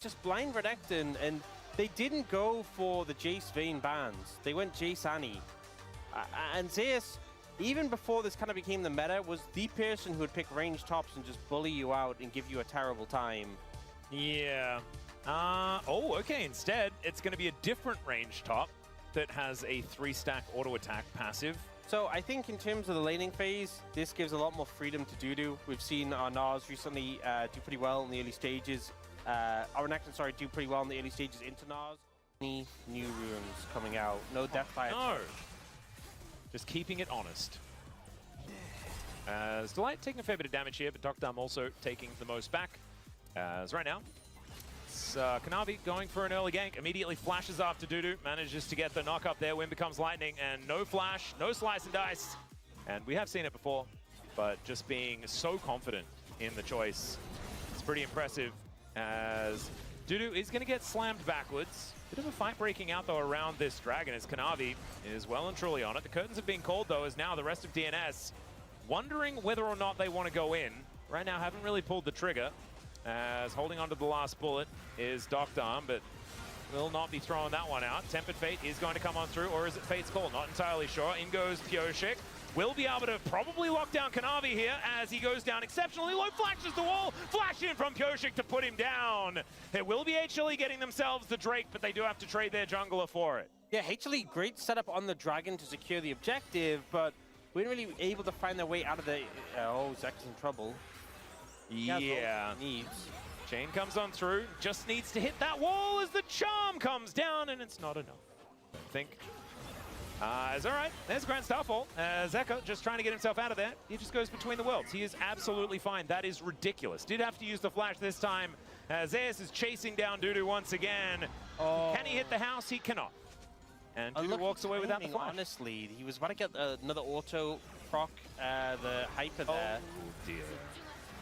just blind Renekton, and they didn't go for the Jace Vayne bans. They went Jace Annie. And Zeus, even before this kind of became the meta, was the person who would pick range tops and just bully you out and give you a terrible time. Yeah. Okay, instead, it's going to be a different range top that has a 3-stack auto-attack passive. So I think in terms of the laning phase, this gives a lot more freedom to Dudu. We've seen our Nars recently do pretty well in the early stages. Our Renekton, sorry, do pretty well in the early stages into Nars. Any new runes coming out? No death by No. Just keeping it honest. As Delight taking a fair bit of damage here, but Dr. also taking the most back. As right now, it's Kanavi going for an early gank, immediately flashes after Dudu, manages to get the knock up there, Wind becomes lightning, and no flash, no slice and dice. And we have seen it before, but just being so confident in the choice, it's pretty impressive, as Dudu is going to get slammed backwards. Bit of a fight breaking out, though, around this dragon, as Kanavi is well and truly on it. The curtains have been called, though, as now the rest of DNS wondering whether or not they want to go in. Right now, haven't really pulled the trigger, as holding onto the last bullet is Doctarm, but will not be throwing that one out. Tempered Fate is going to come on through, or is it Fate's Call? Not entirely sure. In goes Pioshik. Will be able to probably lock down Kanavi here as he goes down exceptionally low, flashes the wall, flash in from Pioshik to put him down. It will be HLE getting themselves the Drake, but they do have to trade their jungler for it. Yeah, HLE, great setup on the dragon to secure the objective, but we weren't really able to find their way out of the... oh, Zeka's in trouble. Yeah. Needs. Chain comes on through, just needs to hit that wall as the charm comes down, and it's not enough. I think. It's all right. There's Grand Starfall. Zeka just trying to get himself out of there. He just goes between the worlds. He is absolutely fine. That is ridiculous. Did have to use the flash this time. Zeus is chasing down Dudu once again. Oh. Can he hit the house? He cannot. And Dudu walks away without the flash. Honestly, he was about to get another auto proc, the hyper there. Oh dear.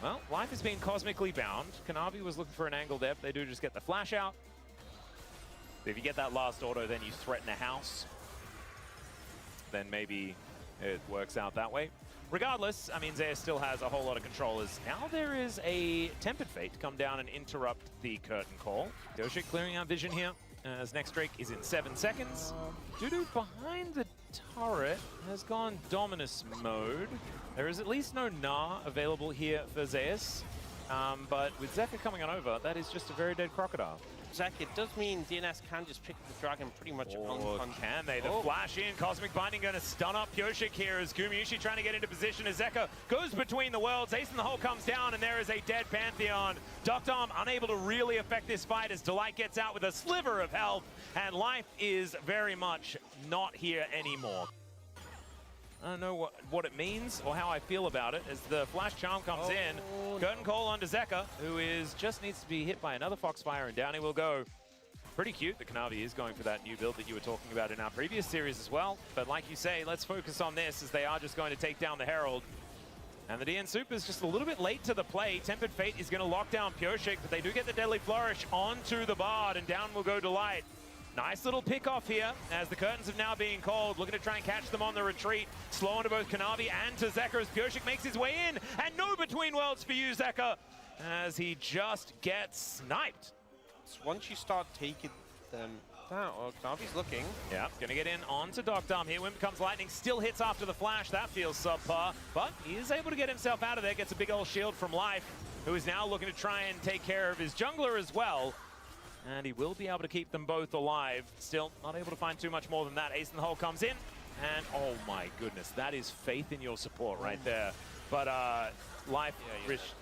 Well, life has been cosmically bound. Kanavi was looking for an angle there, but they do just get the flash out. If you get that last auto, then you threaten a house. Then maybe it works out that way. Regardless, I mean, Zeus still has a whole lot of control, as now there is a Tempered Fate to come down and interrupt the curtain call. Pioshik clearing out vision here, as next Drake is in 7 seconds. Dudu behind the turret has gone Dominus mode. There is at least no Gnar available here for Zeus, but with Zeka coming on over, that is just a very dead crocodile. Zek, it does mean DNS can just pick the dragon pretty much on. Can they? The flash in, Cosmic Binding going to stun up Pioshik here as Gumayusi trying to get into position as Zeka goes between the worlds. Ace in the hole comes down, and there is a dead Pantheon. Doctarm unable to really affect this fight as Delight gets out with a sliver of health, and life is very much not here anymore. I don't know what it means or how I feel about it as the flash charm comes in. Curtain call onto Zeka, who just needs to be hit by another Foxfire, and down he will go. Pretty cute that Kanavi is going for that new build that you were talking about in our previous series as well. But like you say, let's focus on this as they are just going to take down the Herald. And the DN SOOPers just a little bit late to the play. Tempered Fate is going to lock down Pioshik, but they do get the Deadly Flourish onto the Bard, and down will go Delight. Nice little pick off here as the curtains have now been called, looking to try and catch them on the retreat. Slow onto both Kanavi and to Zeka as Pioshik makes his way in, and no between worlds for you, Zeka, as he just gets sniped. So once you start taking them down, Kanavi's looking. Yeah, gonna get in onto Doctarm here. Wind becomes lightning, still hits after the flash. That feels subpar, but he is able to get himself out of there, gets a big old shield from Life, who is now looking to try and take care of his jungler as well. And he will be able to keep them both alive. Still not able to find too much more than that. Ace in the hole comes in. And oh my goodness, that is faith in your support right there. But Life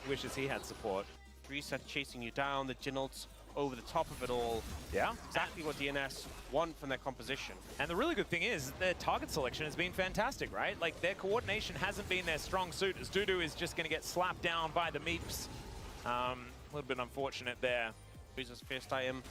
wishes he had support. Reset chasing you down, the Jinnolts over the top of it all. Yeah. Exactly what DNS want from their composition. And the really good thing is their target selection has been fantastic, right? Like their coordination hasn't been their strong suit, as Dudu is just going to get slapped down by the Meeps. A little bit unfortunate there. His first item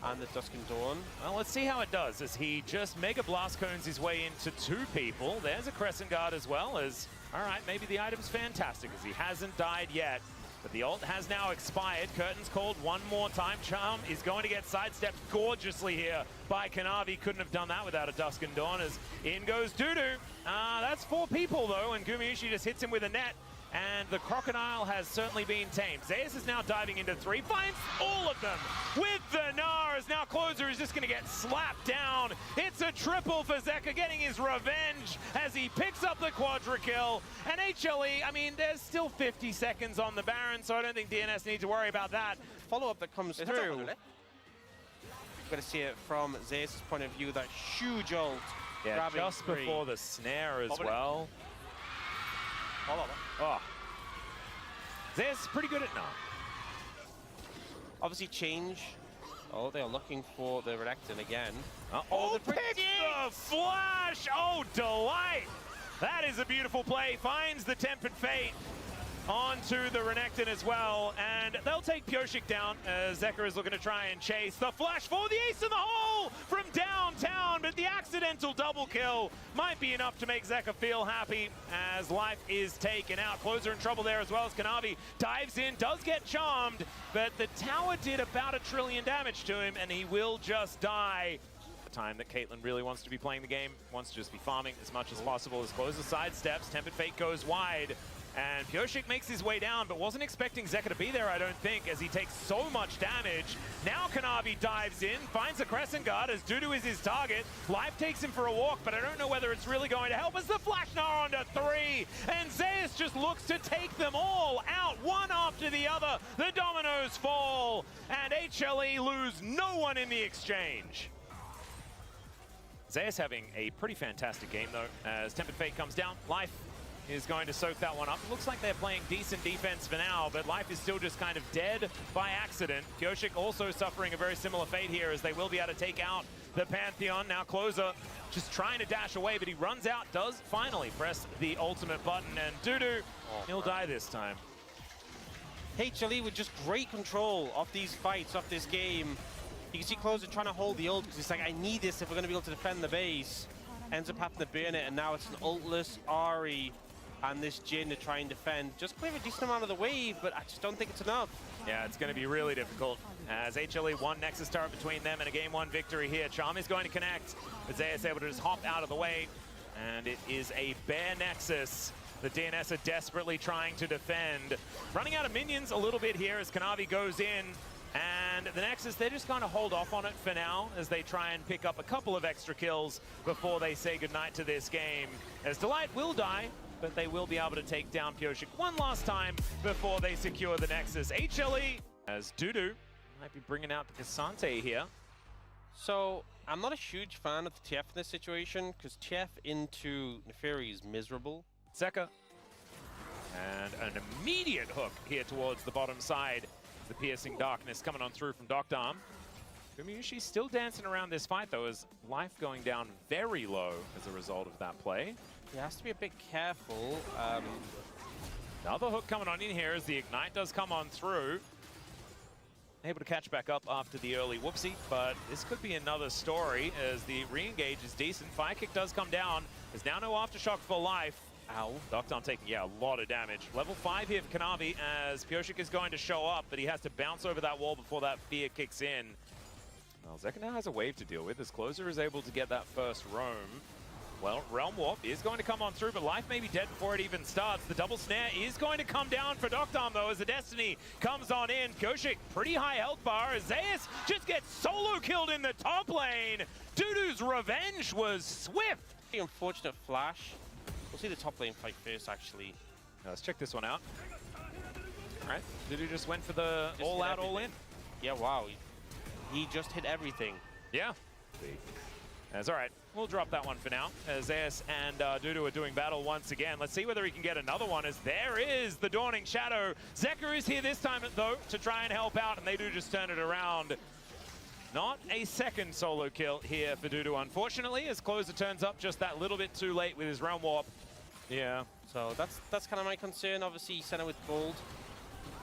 and the Dusk and Dawn. Well, let's see how it does as he just Mega Blast Cones his way into 2 people. There's a Crescent Guard as well as, all right, maybe the item's fantastic as he hasn't died yet. But the ult has now expired. Curtains called one more time. Charm is going to get sidestepped gorgeously here by Kanavi. Couldn't have done that without a Dusk and Dawn as in goes Dudu. That's 4 people though, and Gumayusi just hits him with a net. and the Crocodile has certainly been tamed. Zeus is now diving into 3, finds all of them with the Nars. Now Closer is just going to get slapped down. It's a triple for Zeka, getting his revenge as he picks up the quadra kill. And HLE, I mean, there's still 50 seconds on the Baron, so I don't think DNS need to worry about that. Follow-up that comes through. You've got to see it from Zeus' point of view, that huge ult. Yeah, just before the snare as well. Oh. Zeus pretty good at now. Obviously change. Oh, they're looking for the Renekton again. Oh, pick the flash! Oh, delight! That is a beautiful play. Finds the Tempered Fate onto the Renekton as well, and they'll take Pyosik down as Zeka is looking to try and chase the flash for the ace in the hole from downtown, but the accidental double kill might be enough to make Zeka feel happy as life is taken out. Closer in trouble there as well as Kanavi dives in, does get charmed, but the tower did about 1 trillion damage to him and he will just die. The time that Caitlyn really wants to be playing the game, wants to just be farming as much as possible as Closer sidesteps, Tempered Fate goes wide. And Pyosik makes his way down, but wasn't expecting Zeka to be there, I don't think, as he takes so much damage. Now Kanavi dives in, finds a Crescent Guard as Dudu is his target. Life takes him for a walk, but I don't know whether it's really going to help as the Flash Gnar onto 3. And Zeus just looks to take them all out, one after the other. The dominoes fall, and HLE lose no one in the exchange. Zeus having a pretty fantastic game, though, as Tempered Fate comes down. Life is going to soak that one up. It looks like they're playing decent defense for now, but Life is still just kind of dead by accident. Pyosik also suffering a very similar fate here as they will be able to take out the Pantheon. Now Closer just trying to dash away, but he runs out, does finally press the ultimate button, and Dudu, he'll die this time. HLE with just great control of these fights, of this game. You can see Closer trying to hold the ult because he's like, I need this if we're going to be able to defend the base. Ends up having to burn it, and now it's an ultless Ahri and this Jhin to try and defend. Just clear a decent amount of the wave, but I just don't think it's enough. Yeah, it's going to be really difficult as HLE won Nexus turret between them and a game 1 victory here. Charm is going to connect, but Zeus able to just hop out of the way, and it is a bare Nexus. The DNS are desperately trying to defend. Running out of minions a little bit here as Kanavi goes in. And the Nexus, they're just going to hold off on it for now as they try and pick up a couple of extra kills before they say goodnight to this game. As Delight will die, but they will be able to take down Pyosik one last time before they secure the Nexus. HLE, as Dudu might be bringing out the Cassante here. So, I'm not a huge fan of the TF in this situation, because TF into Neferi is miserable. Zeka, and an immediate hook here towards the bottom side. The piercing darkness coming on through from Doctarm. Gumayushi still dancing around this fight, though, as life going down very low as a result of that play. He has to be a bit careful. Another hook coming on in here as the Ignite does come on through. Able to catch back up after the early whoopsie, but this could be another story as the re-engage is decent. Fire kick does come down. There's now no aftershock for life. Ow. Doctarm taking, a lot of damage. Level 5 here for Kanavi as Pyosik is going to show up, but he has to bounce over that wall before that fear kicks in. Well, Zeka now has a wave to deal with as Closer is able to get that first roam. Well, Realm Warp is going to come on through, but life may be dead before it even starts. The double snare is going to come down for Doctarm, though, as the Destiny comes on in. Pyosik, pretty high health bar as Zeus just gets solo killed in the top lane. Dudu's revenge was swift. The unfortunate flash. We'll see the top lane fight first, actually. Let's check this one out. All right, Dudu just went for the all-out, all-in. Yeah, wow. He just hit everything. Yeah. That's all right. We'll drop that one for now, as Zeus and Dudu are doing battle once again. Let's see whether he can get another one, as there is the Dawning Shadow. Zeka is here this time, though, to try and help out, and they do just turn it around. Not a second solo kill here for Dudu, unfortunately, as Closer turns up just that little bit too late with his Realm Warp. Yeah. So that's kind of my concern. Obviously, Senna with gold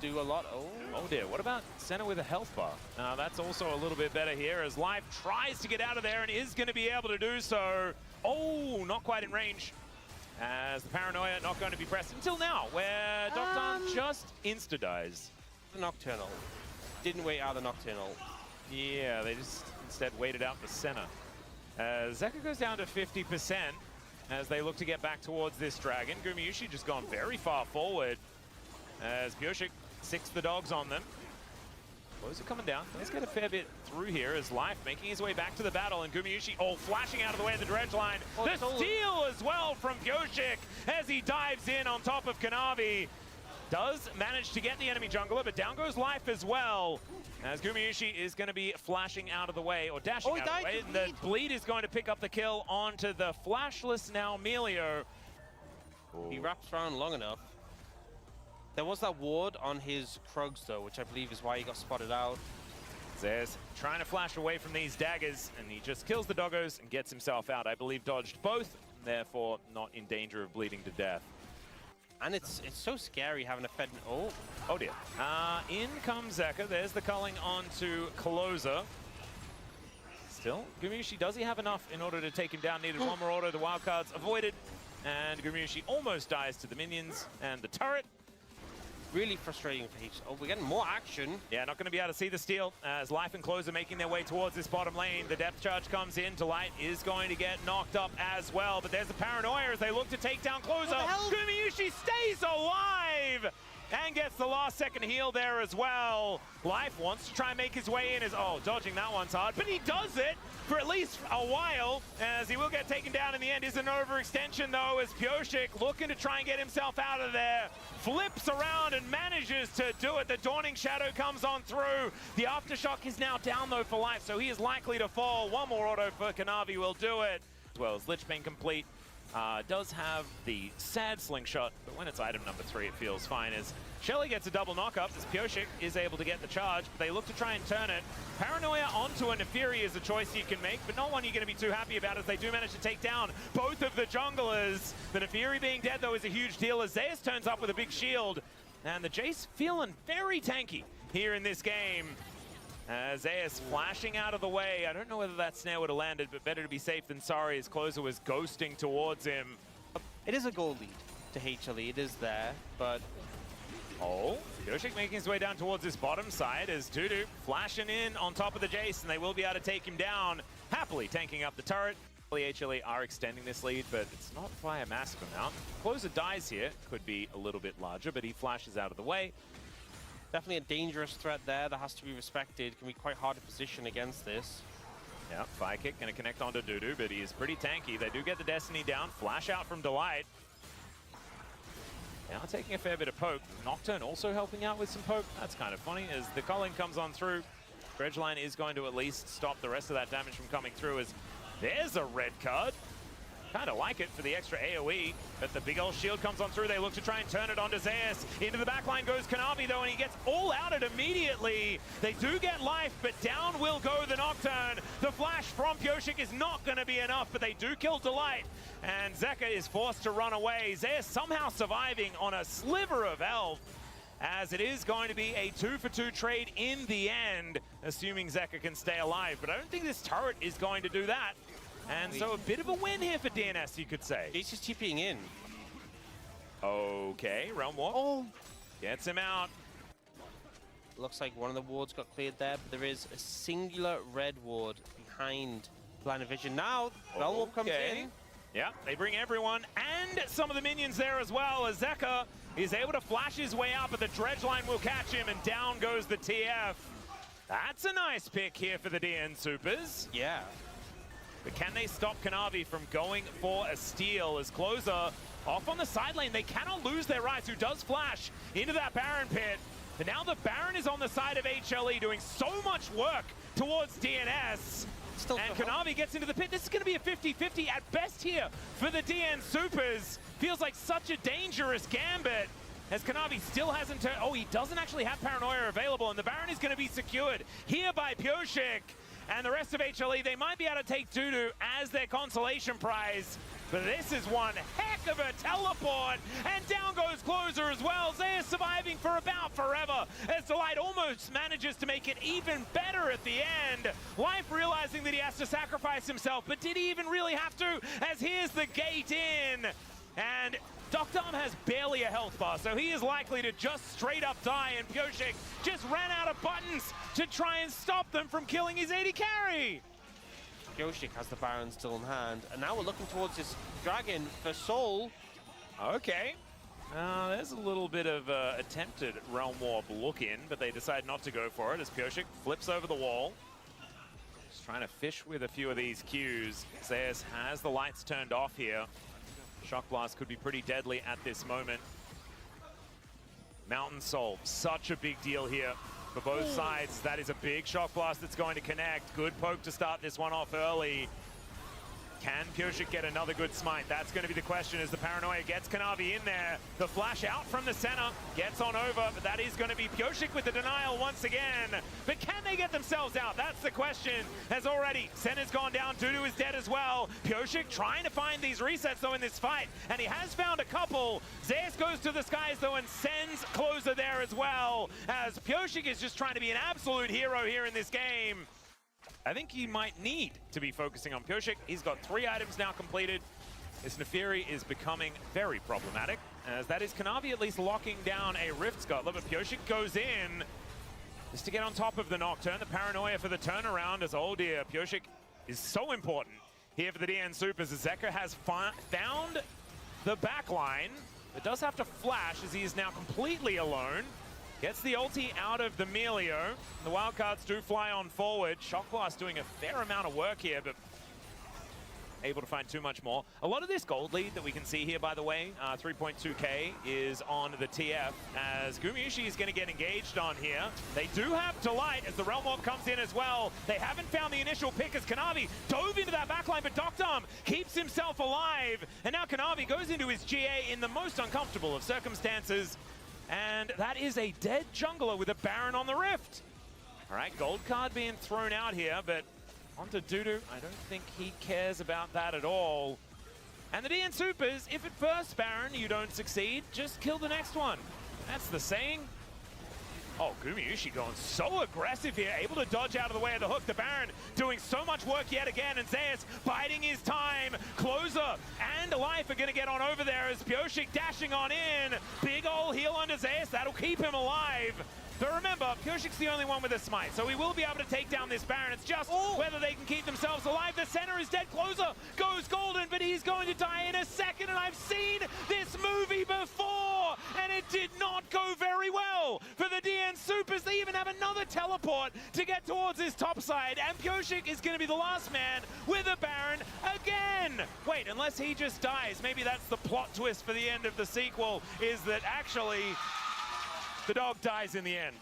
do a lot. Oh dear, what about Senna with a health bar? That's also a little bit better here as Life tries to get out of there and is going to be able to do so. Oh, not quite in range. As the Paranoia not going to be pressed until now, where Doctarm just insta-dies. The Nocturnal. Didn't wait out the Nocturnal. Yeah, they just instead waited out for Senna. Zeka goes down to 50%. as they look to get back towards this dragon. Gumayusi just gone very far forward as Pyosik sicks the dogs on them. Closer coming down. Let's get a fair bit through here as Life making his way back to the battle, and Gumayusi flashing out of the way of the dredge line. The steal as well from Pyosik as he dives in on top of Kanavi. Does manage to get the enemy jungler, but down goes Life as well. As Gumayusi is going to be flashing out of the way, or dashing out of the way. And the bleed is going to pick up the kill onto the flashless now Melio. He wraps around long enough. There was that ward on his Krugs though, which I believe is why he got spotted out. Zeus trying to flash away from these daggers, and he just kills the doggos and gets himself out. I believe dodged both, therefore not in danger of bleeding to death. And it's so scary having a Fed. Oh dear. In comes Zeka. There's the culling onto Closer. Still, Gumayusi, does he have enough in order to take him down? Needed one more auto. The wildcards avoided. And Gumayusi almost dies to the minions and the turret. Really frustrating for H. We're getting more action. Yeah, not going to be able to see the steal as Life and Closer making their way towards this bottom lane. The depth charge comes in. Delight is going to get knocked up as well, but there's the paranoia as they look to take down Closer. Gumayusi stays alive and gets the last second heal there as well. Life wants to try and make his way in as, dodging that one's hard, but he does it for at least a while, as he will get taken down in the end. Is an overextension though, as Pyosik looking to try and get himself out of there. Flips around and manages to do it. The Dawning Shadow comes on through. The Aftershock is now down though for Life, so he is likely to fall. One more auto for Kanavi will do it. As well as Lich being complete. Does have the sad slingshot, but when it's item number 3, it feels fine. As HLE gets a double knock-up, as Pyosik is able to get the charge, but they look to try and turn it. Paranoia onto a Nefiri is a choice you can make, but not one you're going to be too happy about, as they do manage to take down both of the junglers. The Nefiri being dead, though, is a huge deal, as Zeus turns up with a big shield. And the Jace feeling very tanky here in this game. Zeus flashing out of the way. I don't know whether that snare would have landed, but better to be safe than sorry, as Closer was ghosting towards him. It is a goal lead to HLE. It is there, but... Pyosik making his way down towards this bottom side as Dudu flashing in on top of the Jace, and they will be able to take him down, happily tanking up the turret. The HLE are extending this lead, but it's not by a massive amount. Closer dies here, could be a little bit larger, but he flashes out of the way. Definitely a dangerous threat there that has to be respected. Can be quite hard to position against this. Yeah, Fire Kick going to connect onto Dudu, but he is pretty tanky. They do get the Destiny down. Flash out from Delight. Now taking a fair bit of poke. Nocturne also helping out with some poke. That's kind of funny as the culling comes on through. Dredge line is going to at least stop the rest of that damage from coming through, as there's a red card. Kind of like it for the extra AoE, but the big old shield comes on through. They look to try and turn it onto Zeus. Into the back line goes Kanavi though, and he gets all out it immediately. They do get Life, but down will go the Nocturne. The flash from Pyosik is not going to be enough, but they do kill Delight. And Zeka is forced to run away. Zeus somehow surviving on a sliver of health, as it is going to be a 2-for-2 trade in the end, assuming Zeka can stay alive. But I don't think this turret is going to do that. And so a bit of a win here for DNS, you could say. He's just TPing in. Okay, Realm Walk. Gets him out. Looks like one of the wards got cleared there, but there is a singular red ward behind line of vision. Now, Realm Walk comes in. Yeah, they bring everyone and some of the minions there as well, as Zeka is able to flash his way out, but the dredge line will catch him, and down goes the TF. That's a nice pick here for the DN Supers. Yeah. But can they stop Kanavi from going for a steal? As Closer off on the side lane, they cannot lose their Ryze, who does flash into that Baron pit. But now the Baron is on the side of HLE, doing so much work towards DNS. And Kanavi gets into the pit. This is going to be a 50-50 at best here for the DN Supers. Feels like such a dangerous gambit, as Kanavi still hasn't turned. He doesn't actually have Paranoia available, and the Baron is going to be secured here by Pyosik. And the rest of HLE, they might be able to take Dudu as their consolation prize. But this is one heck of a teleport. And down goes Closer as well. Zeus surviving for about forever, as Delight almost manages to make it even better at the end. Life realizing that he has to sacrifice himself, but did he even really have to? As here's the gate in. And Dr. has barely a health bar, so he is likely to just straight up die, and Pyosik just ran out of buttons to try and stop them from killing his AD carry. Pyosik has the Baron still in hand. And now we're looking towards this Dragon for Soul. Okay. There's a little bit of attempted Realm Warp look in, but they decide not to go for it as Pyosik flips over the wall. Just trying to fish with a few of these Qs. Zeus has the lights turned off here. Shock Blast could be pretty deadly at this moment. Mountain Soul, such a big deal here for both sides. That is a big Shock Blast that's going to connect. Good poke to start this one off early. Can Pyosik get another good smite? That's going to be the question as the Paranoia gets Kanavi in there. The flash out from the center, gets on over, but that is going to be Pyosik with the denial once again. But can they get themselves out? That's the question. As already, Senna's gone down, Dudu is dead as well. Pyosik trying to find these resets though in this fight, and he has found a couple. Zeus goes to the skies though and sends Closer there as well, as Pyosik is just trying to be an absolute hero here in this game. I think he might need to be focusing on Pyosik. He's got 3 items now completed. This Nefiri is becoming very problematic, as that is Kanavi at least locking down a Rift Scuttler, but Pyosik goes in just to get on top of the Nocturne. The Paranoia for the turnaround, as oh dear, Pyosik is so important here for the DN Supers, as Zeka has found the backline, but does have to flash as he is now completely alone. Gets the ulti out of the Melio. The wildcards do fly on forward. Shock Blast doing a fair amount of work here, but able to find too much more. A lot of this gold lead that we can see here, by the way, 3.2k is on the TF, as Gumayusi is going to get engaged on here. They do have Delight as the Realm Warp comes in as well. They haven't found the initial pick as Kanavi dove into that backline, but Doctom keeps himself alive. And now Kanavi goes into his GA in the most uncomfortable of circumstances. And that is a dead jungler with a Baron on the Rift. All right, gold card being thrown out here, but onto Dudu. I don't think he cares about that at all. And the DN Supers, if at first Baron you don't succeed, just kill the next one. That's the saying. Oh, Gumayusi going so aggressive here, able to dodge out of the way of the hook. The Baron doing so much work yet again, and Zeus biding his time. Closer and Life are going to get on over there as Pyosik dashing on in. Big ol' heal onto Zeus, that'll keep him alive. But remember, Pyosik's the only one with a smite, so he will be able to take down this Baron. It's just whether they can keep themselves alive. The center is dead. Closer goes golden, but he's going to die in a second, and I've seen this movie before, and it did not go very well for the DN Supers. They even have another teleport to get towards this top side, and Pyosik is going to be the last man with a Baron again. Wait, unless he just dies. Maybe that's the plot twist for the end of the sequel, is that actually the dog dies in the end.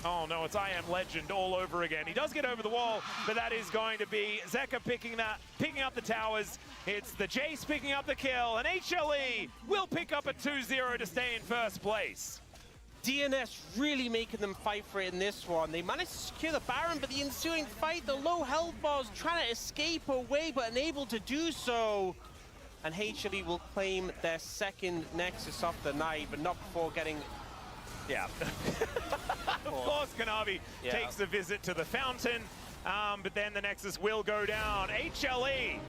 Oh no, it's I Am Legend all over again. He does get over the wall, but that is going to be Zeka picking up the towers. It's the Jace picking up the kill, and HLE will pick up a 2-0 to stay in first place. DNS really making them fight for it in this one. They managed to secure the Baron, but the ensuing fight, the low health bars trying to escape away, but unable to do so. And HLE will claim their second Nexus of the night, but not before getting... Yeah. Of course, Kanavi takes a visit to the fountain, but then the Nexus will go down. HLE